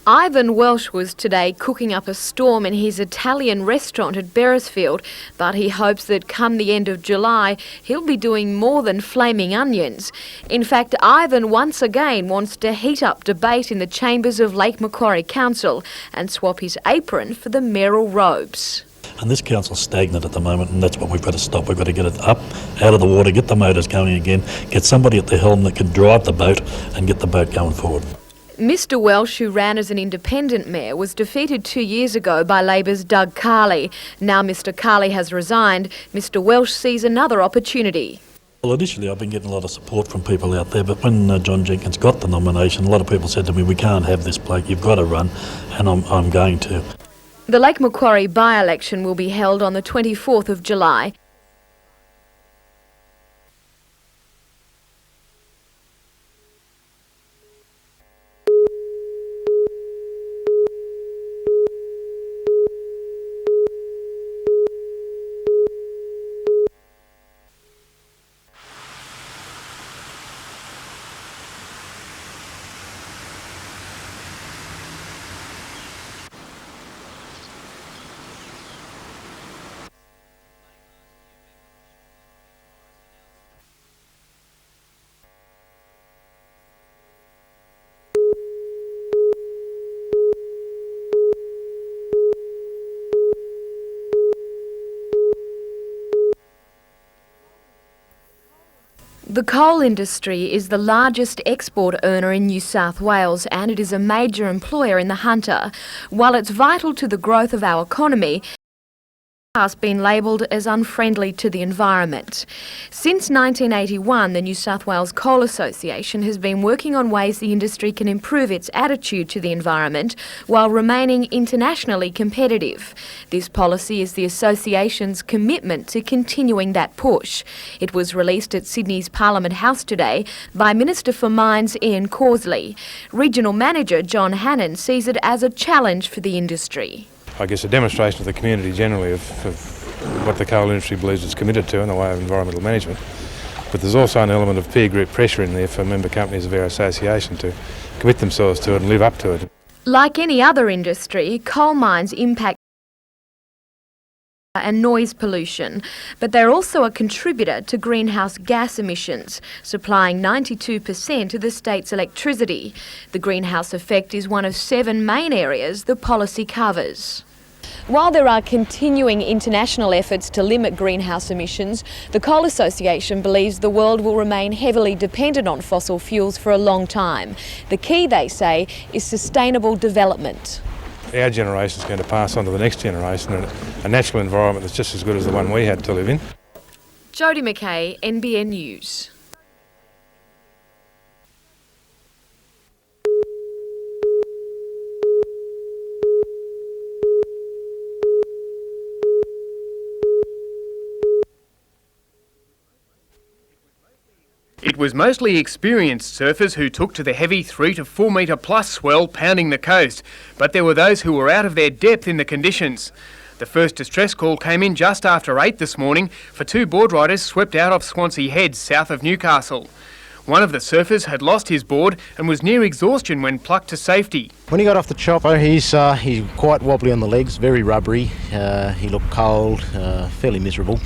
Ivan Welsh was today cooking up a storm in his Italian restaurant at Beresfield, but he hopes that come the end of July, he'll be doing more than flaming onions. In fact, Ivan once again wants to heat up debate in the chambers of Lake Macquarie Council and swap his apron for the mayoral robes. And this council's stagnant at the moment, and that's what we've got to stop. We've got to get it up, out of the water, get the motors going again, get somebody at the helm that can drive the boat and get the boat going forward. Mr Welsh, who ran as an independent mayor, was defeated 2 years ago by Labor's Doug Carley. Now Mr Carley has resigned, Mr Welsh sees another opportunity. Well, initially I've been getting a lot of support from people out there, but when John Jenkins got the nomination, a lot of people said to me, we can't have this bloke, you've got to run, and I'm going to. The Lake Macquarie by-election will be held on the 24th of July. The coal industry is the largest export earner in New South Wales, and it is a major employer in the Hunter. While it's vital to the growth of our economy, has been labelled as unfriendly to the environment. Since 1981, the New South Wales Coal Association has been working on ways the industry can improve its attitude to the environment while remaining internationally competitive. This policy is the association's commitment to continuing that push. It was released at Sydney's Parliament House today by Minister for Mines Ian Causley. Regional Manager John Hannon sees it as a challenge for the industry. I guess a demonstration to the community generally of what the coal industry believes it's committed to in the way of environmental management. But there's also an element of peer group pressure in there for member companies of our association to commit themselves to it and live up to it. Like any other industry, coal mines impact and noise pollution, but they're also a contributor to greenhouse gas emissions, supplying 92% of the state's electricity. The greenhouse effect is one of 7 main areas the policy covers. While there are continuing international efforts to limit greenhouse emissions, the Coal Association believes the world will remain heavily dependent on fossil fuels for a long time. The key, they say, is sustainable development. Our generation is going to pass on to the next generation a natural environment that's just as good as the one we had to live in. Jodie McKay, NBN News. It was mostly experienced surfers who took to the heavy 3 to 4 metre plus swell pounding the coast, but there were those who were out of their depth in the conditions. The first distress call came in just after 8 this morning for 2 board riders swept out off Swansea Head, south of Newcastle. One of the surfers had lost his board and was near exhaustion when plucked to safety. When he got off the chopper, he's quite wobbly on the legs, very rubbery. He looked cold, fairly miserable.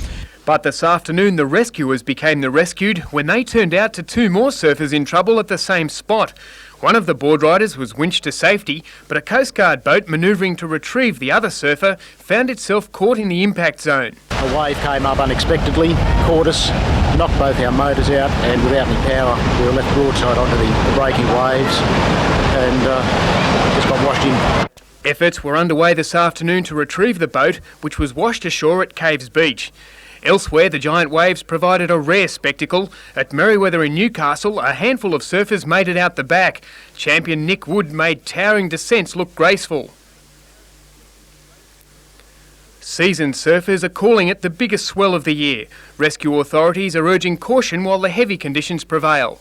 But this afternoon the rescuers became the rescued when they turned out to 2 more surfers in trouble at the same spot. One of the board riders was winched to safety, but a Coast Guard boat manoeuvring to retrieve the other surfer found itself caught in the impact zone. A wave came up unexpectedly, caught us, knocked both our motors out, and without any power we were left broadside onto the breaking waves and just got washed in. Efforts were underway this afternoon to retrieve the boat, which was washed ashore at Caves Beach. Elsewhere, the giant waves provided a rare spectacle. At Merewether in Newcastle, a handful of surfers made it out the back. Champion Nick Wood made towering descents look graceful. Seasoned surfers are calling it the biggest swell of the year. Rescue authorities are urging caution while the heavy conditions prevail.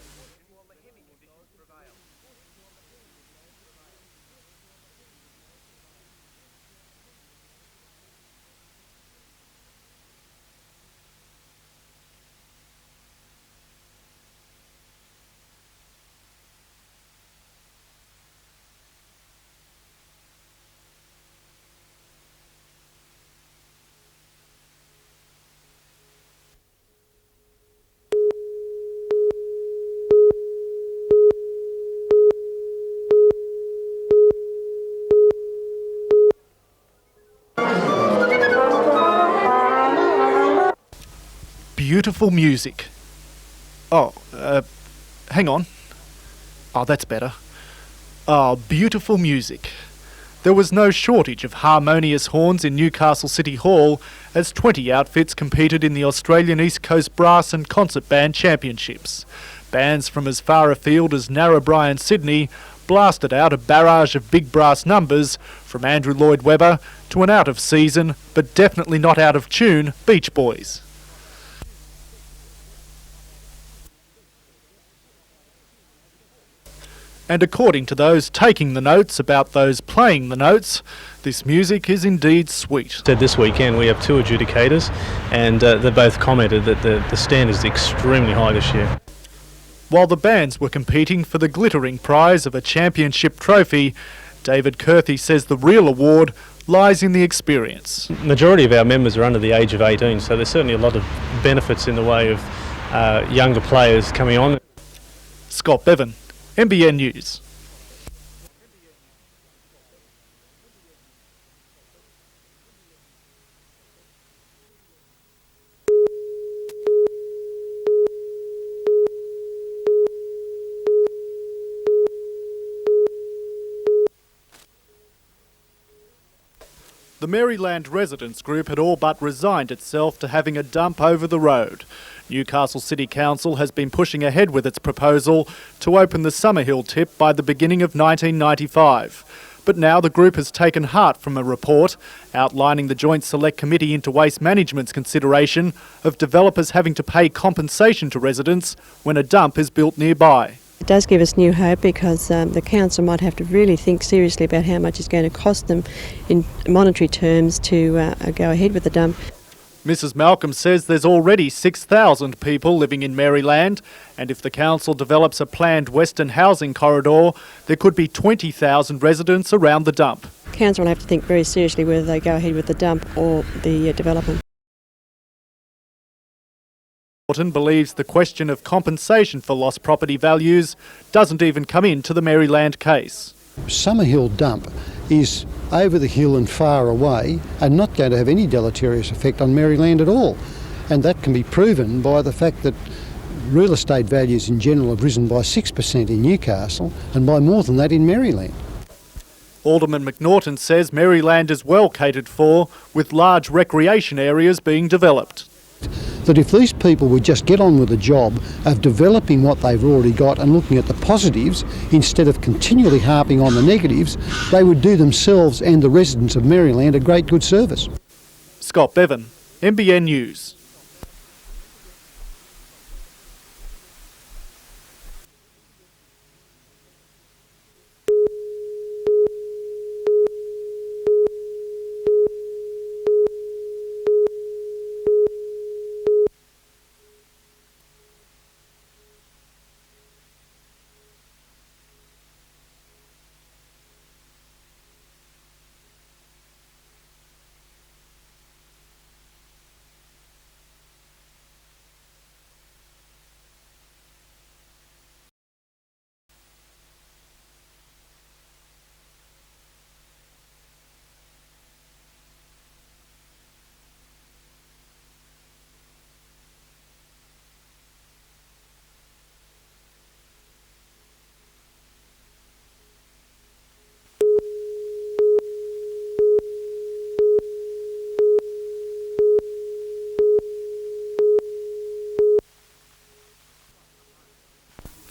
beautiful music. Oh, hang on. Oh, that's better. Oh, beautiful music. There was no shortage of harmonious horns in Newcastle City Hall as 20 outfits competed in the Australian East Coast Brass and Concert Band Championships. Bands from as far afield as Narrabri and Sydney blasted out a barrage of big brass numbers, from Andrew Lloyd Webber to an out-of-season, but definitely not out-of-tune, Beach Boys. And according to those taking the notes about those playing the notes, this music is indeed sweet. This weekend we have 2 adjudicators, and they both commented that the standard is extremely high this year. While the bands were competing for the glittering prize of a championship trophy, David Kurthy says the real award lies in the experience. Majority of our members are under the age of 18, so there's certainly a lot of benefits in the way of younger players coming on. Scott Bevan, NBN News. The Maryland Residents Group had all but resigned itself to having a dump over the road. Newcastle City Council has been pushing ahead with its proposal to open the Summerhill tip by the beginning of 1995. But now the group has taken heart from a report outlining the Joint Select Committee into Waste Management's consideration of developers having to pay compensation to residents when a dump is built nearby. It does give us new hope because the council might have to really think seriously about how much it's going to cost them in monetary terms to go ahead with the dump. Mrs Malcolm says there's already 6,000 people living in Maryland, and if the council develops a planned western housing corridor, there could be 20,000 residents around the dump. Council will have to think very seriously whether they go ahead with the dump or the development. Norton believes the question of compensation for lost property values doesn't even come into the Maryland case. Summerhill dump is over the hill and far away and not going to have any deleterious effect on Maryland at all. And that can be proven by the fact that real estate values in general have risen by 6% in Newcastle and by more than that in Maryland. Alderman McNaughton says Maryland is well catered for, with large recreation areas being developed. That if these people would just get on with the job of developing what they've already got and looking at the positives instead of continually harping on the negatives, they would do themselves and the residents of Maryland a great good service. Scott Bevan, NBN News.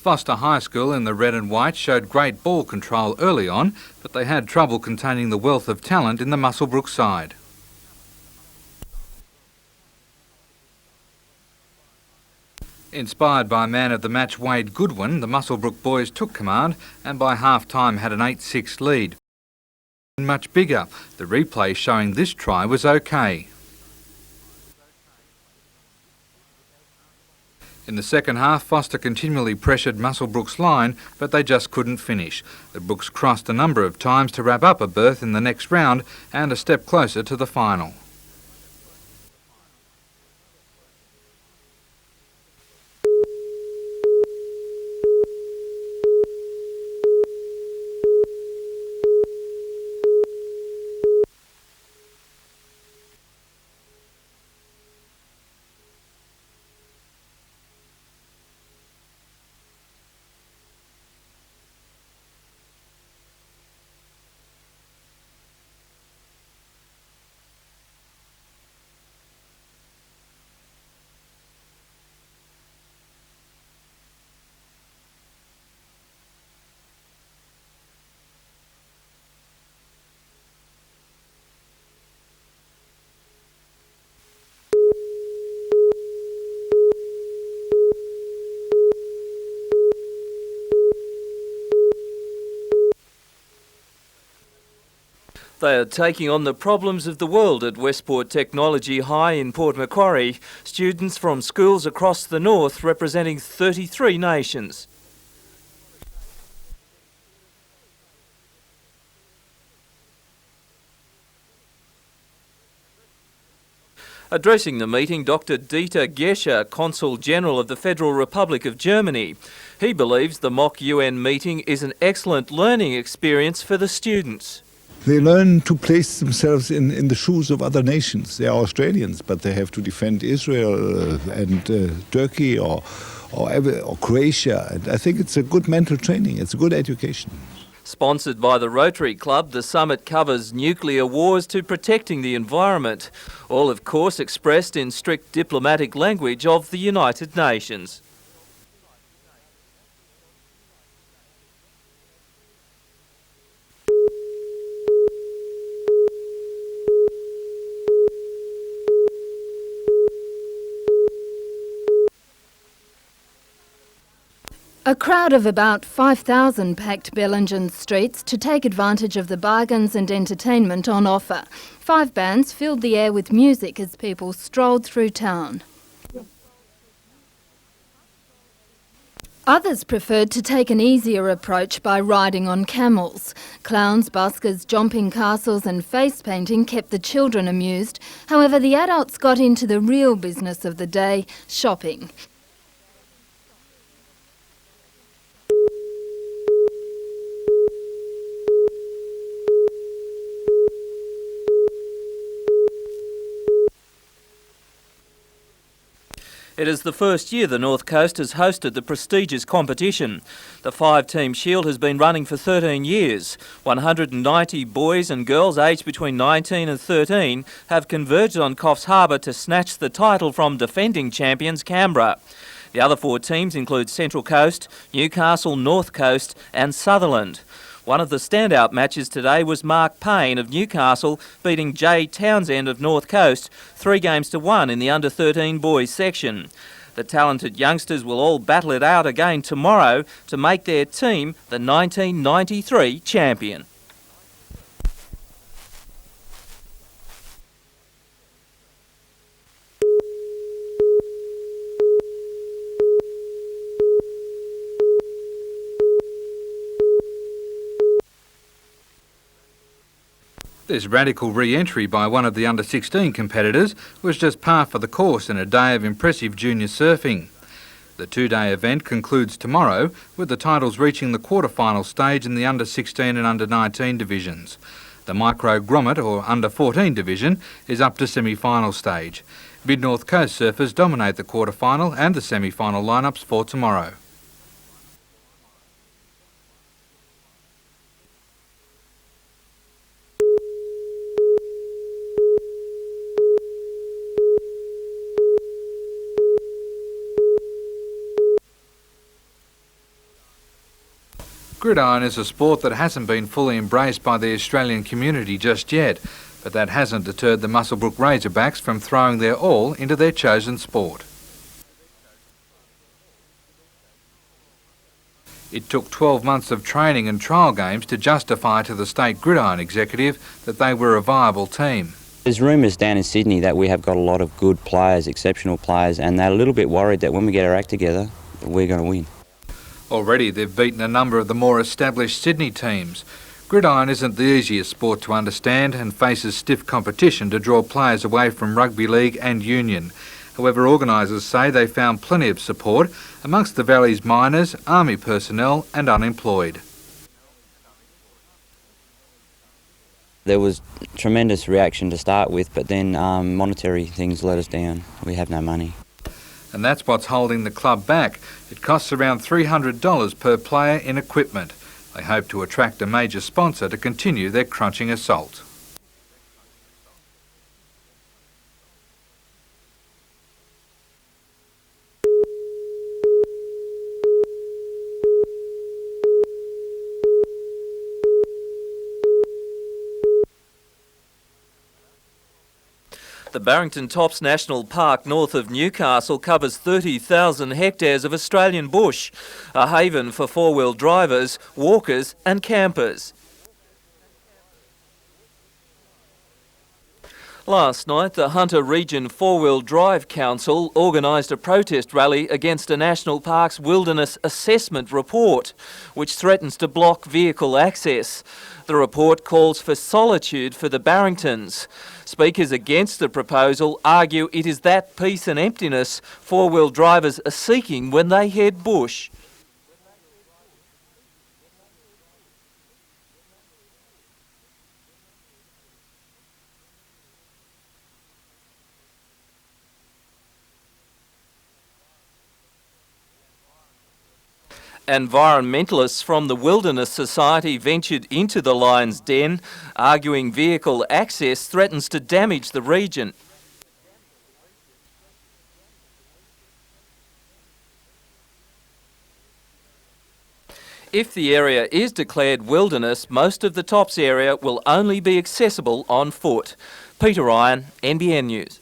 Foster High School in the red and white showed great ball control early on, but they had trouble containing the wealth of talent in the Muswellbrook side. Inspired by man of the match Wade Goodwin, the Muswellbrook boys took command and by half-time had an 8-6 lead. Much bigger, the replay showing this try was okay. In the second half, Foster continually pressured Muswellbrook's line, but they just couldn't finish. The Brooks crossed a number of times to wrap up a berth in the next round and a step closer to the final. They are taking on the problems of the world at Westport Technology High in Port Macquarie, students from schools across the north representing 33 nations. Addressing the meeting, Dr. Dieter Gescher, Consul General of the Federal Republic of Germany. He believes the mock UN meeting is an excellent learning experience for the students. They learn to place themselves in the shoes of other nations. They are Australians, but they have to defend Israel and Turkey or Croatia. And I think it's a good mental training. It's a good education. Sponsored by the Rotary Club, the summit covers nuclear wars to protecting the environment. All, of course, expressed in strict diplomatic language of the United Nations. A crowd of about 5,000 packed Bellingen's streets to take advantage of the bargains and entertainment on offer. 5 bands filled the air with music as people strolled through town. Others preferred to take an easier approach by riding on camels. Clowns, buskers, jumping castles and face painting kept the children amused. However, the adults got into the real business of the day, shopping. It is the first year the North Coast has hosted the prestigious competition. The 5-team Shield has been running for 13 years. 190 boys and girls aged between 19 and 13 have converged on Coffs Harbour to snatch the title from defending champions Canberra. The other 4 teams include Central Coast, Newcastle, North Coast and Sutherland. One of the standout matches today was Mark Payne of Newcastle beating Jay Townsend of North Coast 3-1 in the under-13 boys section. The talented youngsters will all battle it out again tomorrow to make their team the 1993 champion. This radical re-entry by one of the under-16 competitors was just par for the course in a day of impressive junior surfing. The 2-day event concludes tomorrow with the titles reaching the quarter-final stage in the under-16 and under-19 divisions. The micro grommet or under-14 division is up to semi-final stage. Mid-North Coast surfers dominate the quarter-final and the semi-final lineups for tomorrow. Gridiron is a sport that hasn't been fully embraced by the Australian community just yet, but that hasn't deterred the Muswellbrook Razorbacks from throwing their all into their chosen sport. It took 12 months of training and trial games to justify to the state gridiron executive that they were a viable team. There's rumours down in Sydney that we have got a lot of good players, exceptional players, and they're a little bit worried that when we get our act together, we're going to win. Already they've beaten a number of the more established Sydney teams. Gridiron isn't the easiest sport to understand and faces stiff competition to draw players away from rugby league and union. However, organisers say they found plenty of support amongst the Valley's miners, army personnel and unemployed. There was tremendous reaction to start with, but then monetary things let us down. We have no money. And that's what's holding the club back. It costs around $300 per player in equipment. They hope to attract a major sponsor to continue their crunching assault. The Barrington Tops National Park north of Newcastle covers 30,000 hectares of Australian bush, a haven for four-wheel drivers, walkers and campers. Last night, the Hunter Region 4-Wheel Drive Council organised a protest rally against a National Parks Wilderness Assessment report, which threatens to block vehicle access. The report calls for solitude for the Barringtons. Speakers against the proposal argue it is that peace and emptiness four-wheel drivers are seeking when they head bush. Environmentalists from the Wilderness Society ventured into the lion's den, arguing vehicle access threatens to damage the region. If the area is declared wilderness, most of the Tops area will only be accessible on foot. Peter Ryan, NBN News.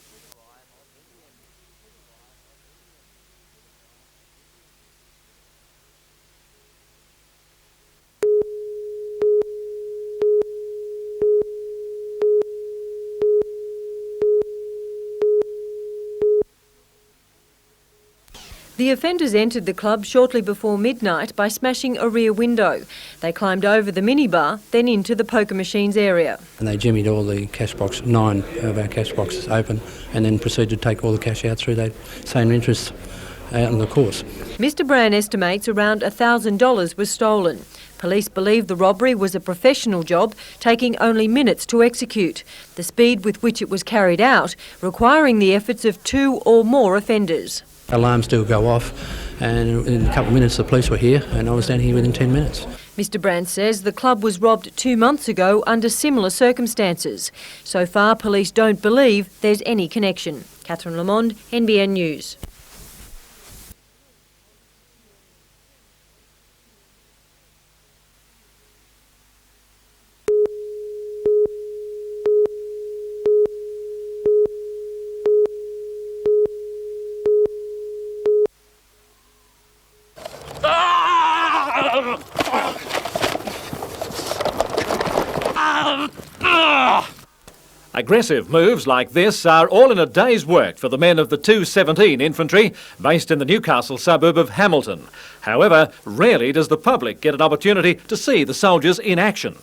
The offenders entered the club shortly before midnight by smashing a rear window. They climbed over the minibar, then into the poker machines area. And they jimmied all the cash box, 9 of our cash boxes open, and then proceeded to take all the cash out through that same interest out on the course. Mr Brown estimates around $1,000 was stolen. Police believe the robbery was a professional job, taking only minutes to execute. The speed with which it was carried out, requiring the efforts of 2 or more offenders. Alarms do go off, and in a couple of minutes the police were here, and I was down here within 10 minutes. Mr Brand says the club was robbed 2 months ago under similar circumstances. So far, police don't believe there's any connection. Catherine Lamond, NBN News. Aggressive moves like this are all in a day's work for the men of the 217 Infantry, based in the Newcastle suburb of Hamilton. However, rarely does the public get an opportunity to see the soldiers in action.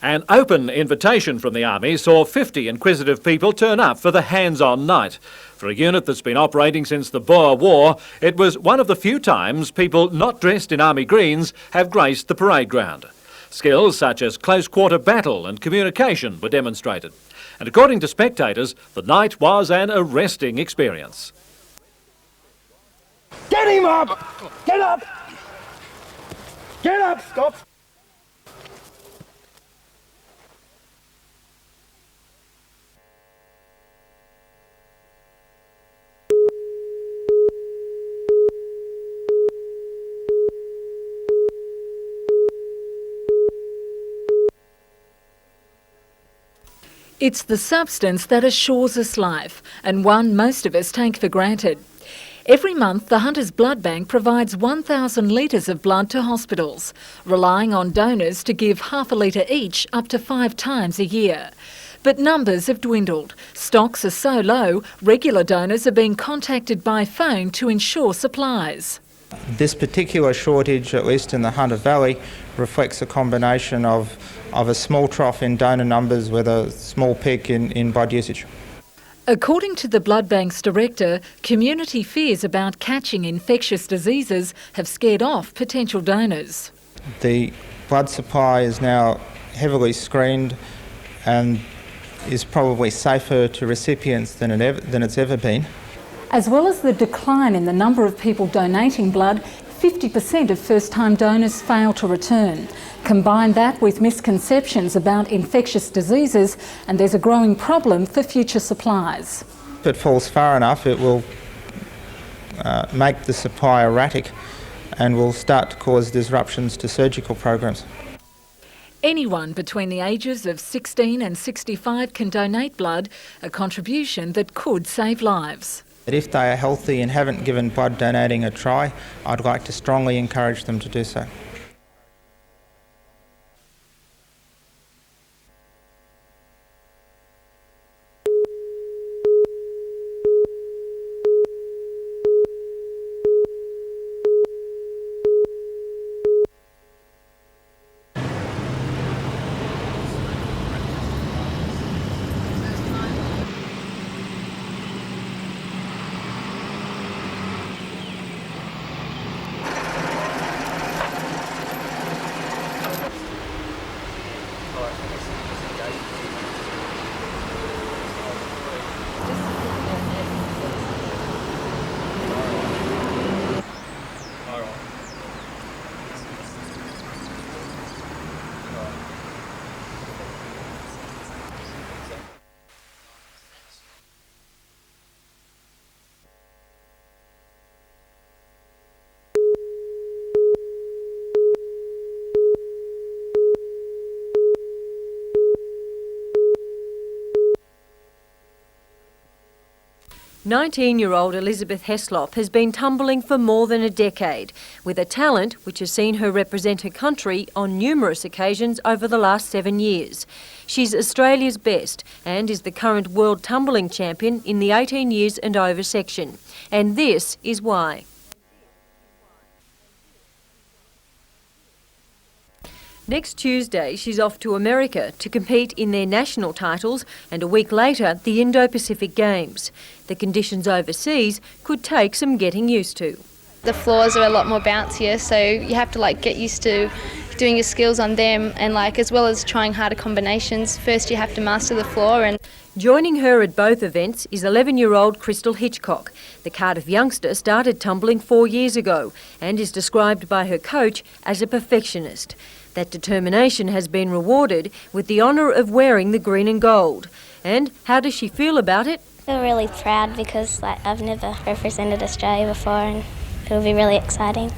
An open invitation from the Army saw 50 inquisitive people turn up for the hands-on night. For a unit that's been operating since the Boer War, it was one of the few times people not dressed in Army greens have graced the parade ground. Skills such as close-quarter battle and communication were demonstrated. And according to spectators, the night was an arresting experience. Get him up! Get up! Get up! Stop! It's the substance that assures us life, and one most of us take for granted. Every month, the Hunters Blood Bank provides 1,000 litres of blood to hospitals, relying on donors to give half a litre each up to 5 times a year. But numbers have dwindled. Stocks are so low, regular donors are being contacted by phone to ensure supplies. This particular shortage, at least in the Hunter Valley, reflects a combination of a small trough in donor numbers with a small peak in blood usage. According to the Blood Bank's director, community fears about catching infectious diseases have scared off potential donors. The blood supply is now heavily screened and is probably safer to recipients than it's ever been. As well as the decline in the number of people donating blood, 50% of first-time donors fail to return. Combine that with misconceptions about infectious diseases and there's a growing problem for future supplies. If it falls far enough, it will make the supply erratic and will start to cause disruptions to surgical programs. Anyone between the ages of 16 and 65 can donate blood, a contribution that could save lives. But if they are healthy and haven't given blood donating a try, I'd like to strongly encourage them to do so. 19-year-old Elizabeth Hessloff has been tumbling for more than a decade, with a talent which has seen her represent her country on numerous occasions over the last 7 years. She's Australia's best and is the current world tumbling champion in the 18 years and over section. And this is why. Next Tuesday, she's off to America to compete in their national titles and a week later, the Indo-Pacific Games. The conditions overseas could take some getting used to. The floors are a lot more bouncier, so you have to get used to doing your skills on them and as well as trying harder combinations. First you have to master the floor. And joining her at both events is 11-year-old Crystal Hitchcock. The Cardiff youngster started tumbling 4 years ago and is described by her coach as a perfectionist. That determination has been rewarded with the honour of wearing the green and gold. And how does she feel about it? I feel really proud because I've never represented Australia before and it'll be really exciting.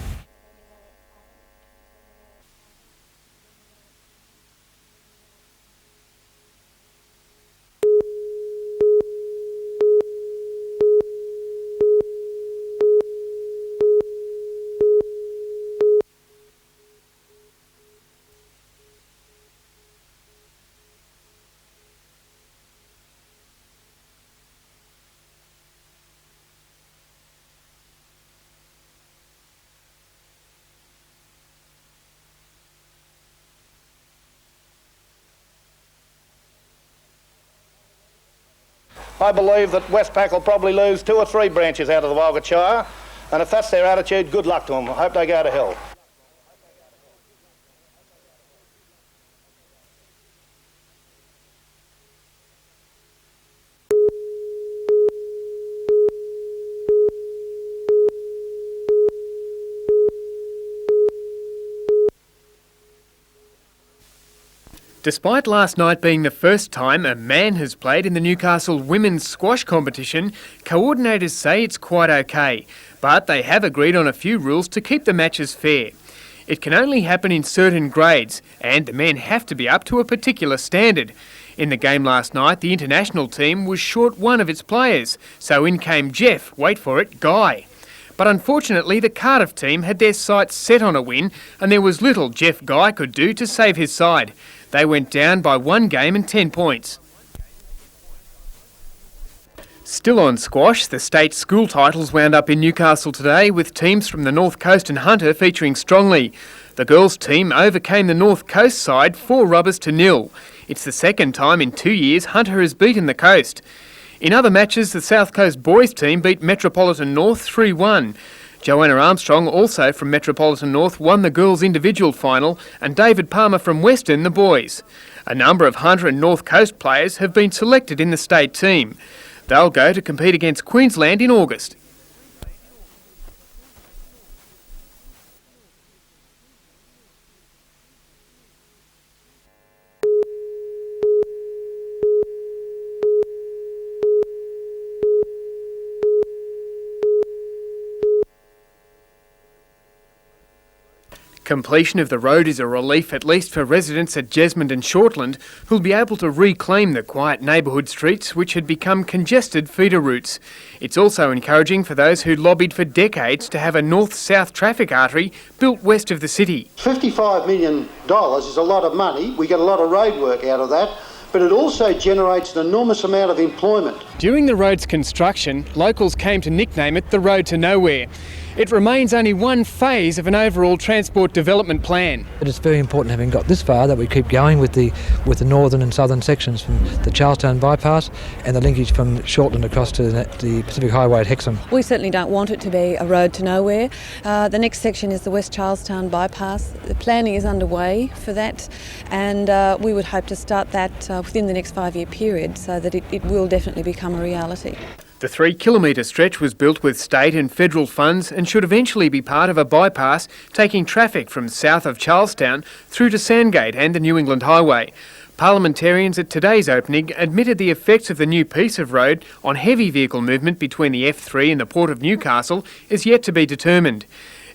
I believe that Westpac will probably lose 2 or 3 branches out of the Walgett Shire, and if that's their attitude, good luck to them. I hope they go to hell. Despite last night being the first time a man has played in the Newcastle women's squash competition, coordinators say it's quite okay, but they have agreed on a few rules to keep the matches fair. It can only happen in certain grades, and the men have to be up to a particular standard. In the game last night, the international team was short one of its players, so in came Jeff, wait for it, Guy. But unfortunately, the Cardiff team had their sights set on a win, and there was little Jeff Guy could do to save his side. They went down by 1 game and 10 points. Still on squash, the state school titles wound up in Newcastle today with teams from the North Coast and Hunter featuring strongly. The girls' team overcame the North Coast side 4-0. It's the second time in 2 years Hunter has beaten the Coast. In other matches, the South Coast boys' team beat Metropolitan North 3-1. Joanna Armstrong, also from Metropolitan North, won the girls' individual final, and David Palmer from Western the boys. A number of Hunter and North Coast players have been selected in the state team. They'll go to compete against Queensland in August. Completion of the road is a relief, at least for residents at Jesmond and Shortland, who'll be able to reclaim the quiet neighbourhood streets which had become congested feeder routes. It's also encouraging for those who lobbied for decades to have a north-south traffic artery built west of the city. $55 million is a lot of money. We get a lot of road work out of that, but it also generates an enormous amount of employment. During the road's construction, locals came to nickname it the Road to Nowhere. It remains only one phase of an overall transport development plan. It is very important, having got this far, that we keep going with the northern and southern sections from the Charlestown bypass and the linkage from Shortland across to the Pacific Highway at Hexham. We certainly don't want it to be a road to nowhere. The next section is the West Charlestown bypass. The planning is underway for that, and we would hope to start that within the next 5-year period so that it will definitely become a reality. The 3-kilometre stretch was built with state and federal funds and should eventually be part of a bypass taking traffic from south of Charlestown through to Sandgate and the New England Highway. Parliamentarians at today's opening admitted the effects of the new piece of road on heavy vehicle movement between the F3 and the Port of Newcastle is yet to be determined.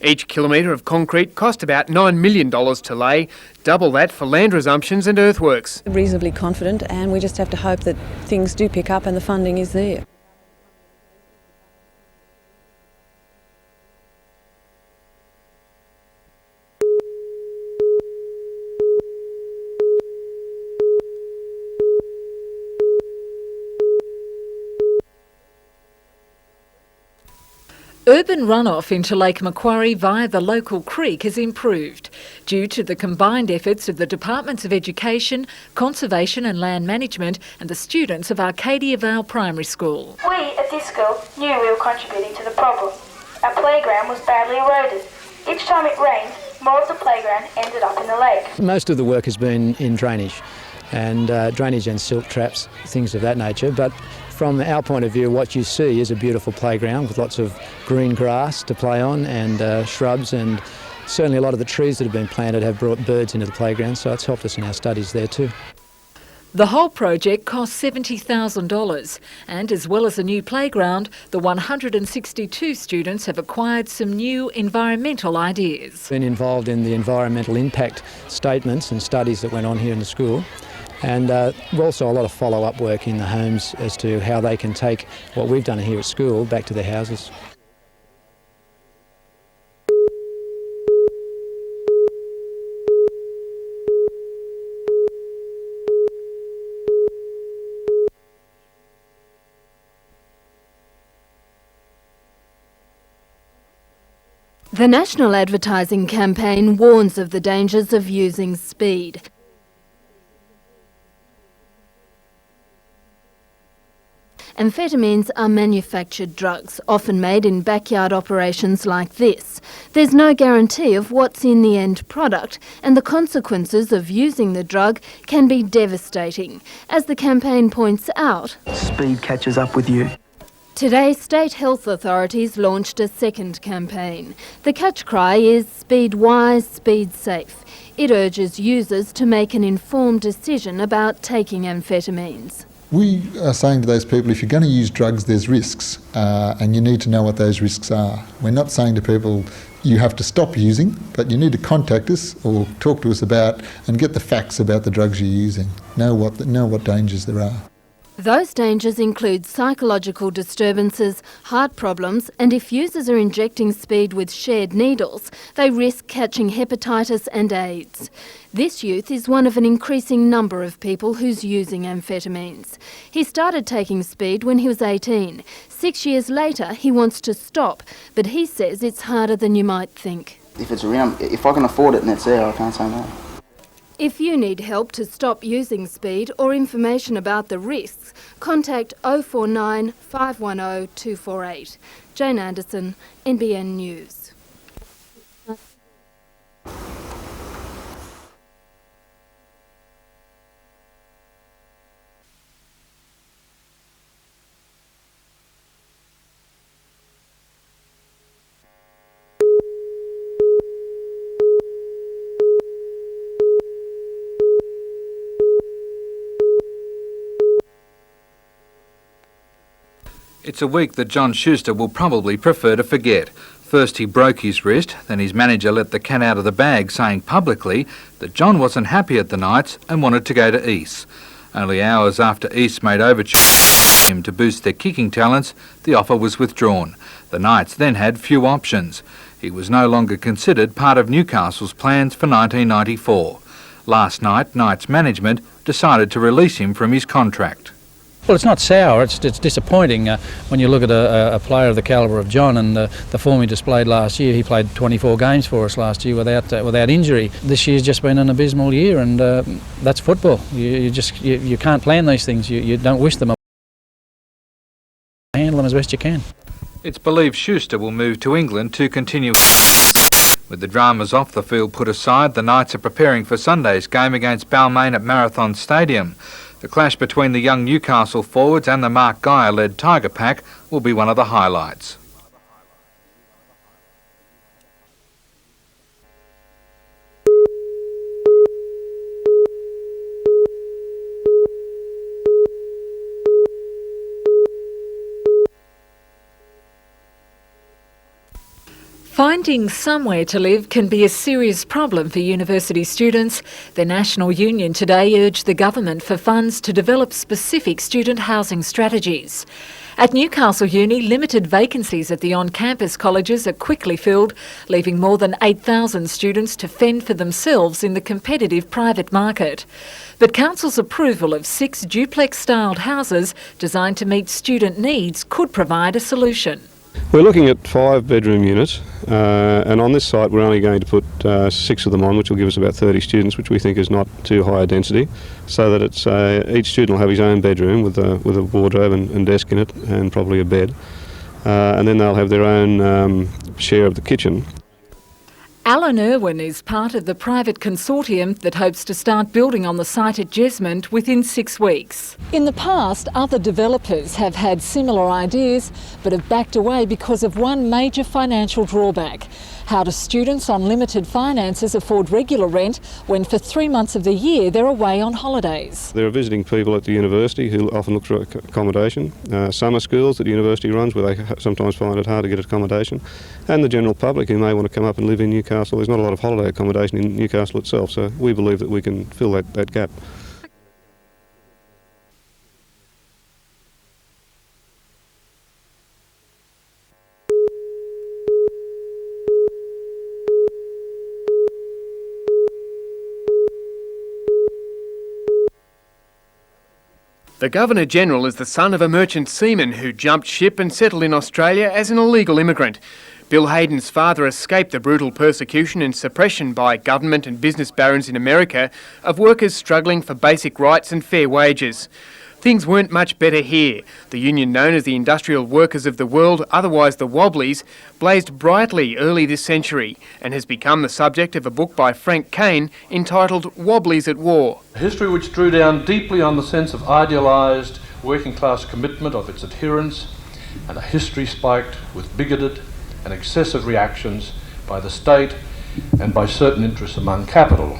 Each kilometre of concrete cost about $9 million to lay, double that for land resumptions and earthworks. Reasonably confident, and we just have to hope that things do pick up and the funding is there. Urban runoff into Lake Macquarie via the local creek has improved due to the combined efforts of the Departments of Education, Conservation and Land Management and the students of Arcadia Vale Primary School. We at this school knew we were contributing to the problem. Our playground was badly eroded. Each time it rained, more of the playground ended up in the lake. Most of the work has been in drainage and silt traps, things of that nature, but from our point of view, what you see is a beautiful playground with lots of green grass to play on and shrubs, and certainly a lot of the trees that have been planted have brought birds into the playground, so it's helped us in our studies there too. The whole project cost $70,000 and, as well as a new playground, the 162 students have acquired some new environmental ideas. Been involved in the environmental impact statements and studies that went on here in the school. And also a lot of follow-up work in the homes as to how they can take what we've done here at school back to their houses. The National Advertising Campaign warns of the dangers of using speed. Amphetamines are manufactured drugs, often made in backyard operations like this. There's no guarantee of what's in the end product, and the consequences of using the drug can be devastating. As the campaign points out, speed catches up with you. Today, state health authorities launched a second campaign. The catch cry is speed wise, speed safe. It urges users to make an informed decision about taking amphetamines. We are saying to those people, if you're going to use drugs, there's risks, and you need to know what those risks are. We're not saying to people, you have to stop using, but you need to contact us or talk to us about and get the facts about the drugs you're using. Know what dangers there are. Those dangers include psychological disturbances, heart problems, and if users are injecting speed with shared needles, they risk catching hepatitis and AIDS. This youth is one of an increasing number of people who's using amphetamines. He started taking speed when he was 18. 6 years later, he wants to stop, but he says it's harder than you might think. If it's around, if I can afford it and it's there, I can't say no. If you need help to stop using speed or information about the risks, contact 049 510 248. Jane Anderson, NBN News. It's a week that John Schuster will probably prefer to forget. First he broke his wrist, then his manager let the cat out of the bag, saying publicly that John wasn't happy at the Knights and wanted to go to East. Only hours after East made overtures to him to boost their kicking talents, the offer was withdrawn. The Knights then had few options. He was no longer considered part of Newcastle's plans for 1994. Last night, Knights management decided to release him from his contract. Well, it's not sour, it's disappointing when you look at a player of the calibre of John and the form he displayed last year. He played 24 games for us last year without injury. This year's just been an abysmal year, and that's football. You can't plan these things, you don't wish them. Handle them as best you can. It's believed Schuster will move to England to continue. With the dramas off the field put aside, the Knights are preparing for Sunday's game against Balmain at Marathon Stadium. The clash between the young Newcastle forwards and the Mark Geyer-led Tiger Pack will be one of the highlights. Finding somewhere to live can be a serious problem for university students. The National Union today urged the government for funds to develop specific student housing strategies. At Newcastle Uni, limited vacancies at the on-campus colleges are quickly filled, leaving more than 8,000 students to fend for themselves in the competitive private market. But Council's approval of 6 duplex-styled houses designed to meet student needs could provide a solution. We're looking at 5-bedroom units, and on this site we're only going to put 6 of them on, which will give us about 30 students, which we think is not too high a density, so that it's each student will have his own bedroom with a wardrobe and desk in it and probably a bed, and then they'll have their own share of the kitchen. Alan Irwin is part of the private consortium that hopes to start building on the site at Jesmond within 6 weeks. In the past, other developers have had similar ideas but have backed away because of one major financial drawback. How do students on limited finances afford regular rent when for 3 months of the year they're away on holidays? There are visiting people at the university who often look for accommodation, summer schools that the university runs where they sometimes find it hard to get accommodation, and the general public who may want to come up and live in Newcastle. There's not a lot of holiday accommodation in Newcastle itself, so we believe that we can fill that gap. The Governor-General is the son of a merchant seaman who jumped ship and settled in Australia as an illegal immigrant. Bill Hayden's father escaped the brutal persecution and suppression by government and business barons in America of workers struggling for basic rights and fair wages. Things weren't much better here. The union known as the Industrial Workers of the World, otherwise the Wobblies, blazed brightly early this century and has become the subject of a book by Frank Kane entitled Wobblies at War. A history which drew down deeply on the sense of idealised working class commitment of its adherents, and a history spiked with bigoted and excessive reactions by the state and by certain interests among capital.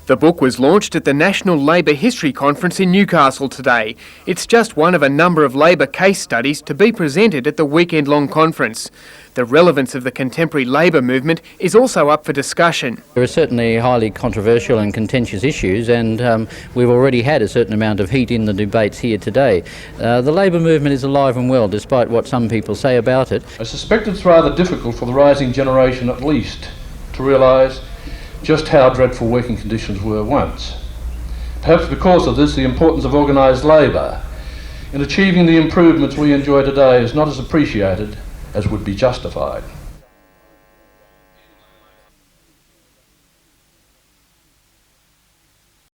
The book was launched at the National Labour History Conference in Newcastle today. It's just one of a number of Labour case studies to be presented at the weekend-long conference. The relevance of the contemporary labour movement is also up for discussion. There are certainly highly controversial and contentious issues, and we've already had a certain amount of heat in the debates here today. The labour movement is alive and well, despite what some people say about it. I suspect it's rather difficult for the rising generation at least to realise just how dreadful working conditions were once. Perhaps because of this, the importance of organised labour in achieving the improvements we enjoy today is not as appreciated as would be justified.